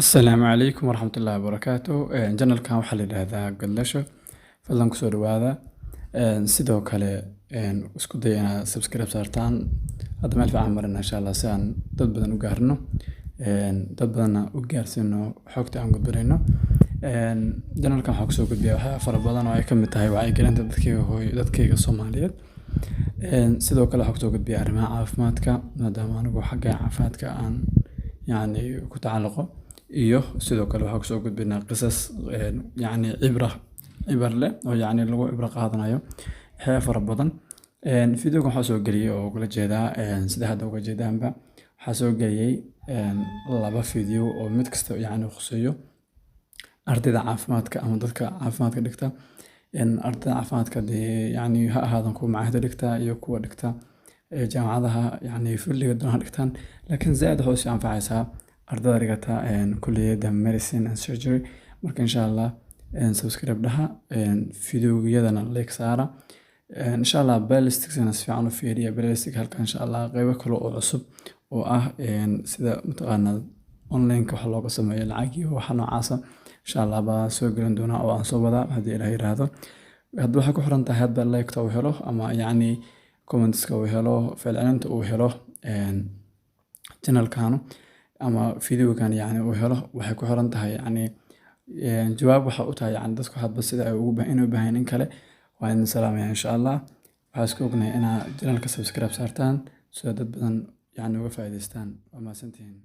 Asalaamu calaykum waraxmatullaahi wabarakaatu. Janalkan waxaa la yidhaahdaa Gadlasho. Fadlan kusoo dhawaada. Sidoo kale isku day inaad subscribe saartaan. Hadda meel fiican marina insha Allah si aan dad badan u gaarno. Dad badanna u gaarsiino xogta aan gudbinayno. Janalkan waxaa kusoo gudbiya waxyaabo fara badan oo ay ka mid tahay wacyigelinta dadkayga Soomaaliyeed. Sidoo kale waxaa kusoo gudbiya arrimaha caafimaadka maadaama anigu xagga caafimaadka aan ku tacalluqo. iyo sidoo kale waxaa kusoo gudbinaa qisas cibar leh oo lagu cibro qaadanayo waxyaabo fara badan. Videogan waxaa soo geliyay oo kula jeedaa sida hadda uga jeedaanba waxaa soo geliyay laba video oo mid kasta khuseeyo ardayda caafimaadka ama dadka caafimaadka dhigta. Ardayda caafimaadka ha ahaadan kuwa macaahida dhigta iyo kuwa dhigta jaamacadaha filliga doona ha dhigtaan, laakiin zaaid waxay u anfacaysaa ardayda dhigata kulliyadda medicine and surgery. Marka insha Allah subscribe dhaha, videoyadana like saara. Insha Allah playlistkana si fiican u fiiriya. Playlistka halkan insha Allah qaybo kale oo cusub oo sida mataqaanaa online-ka wax looga sameeyo lacag iyo waxa noocaas insha Allah baa soo gelin doona oo aan soo wadaa haddii Ilaahay yiraahdo. Hadda waxay ku xiran tahay hadba like-ta uu helo ama comments-ka uu helo, falcelinta uu helo channel-kan ama videogan uu helo waxay ku xiran tahay jawaab waxa u tahay dadku hadba sida ay u baahan in kale waa in salaamaya insha Allah. Waxaan isku ognahay inaad channel-ka subscribe saartaan si dad badan uga faa'iidaystaan. Waa mahadsantihiin.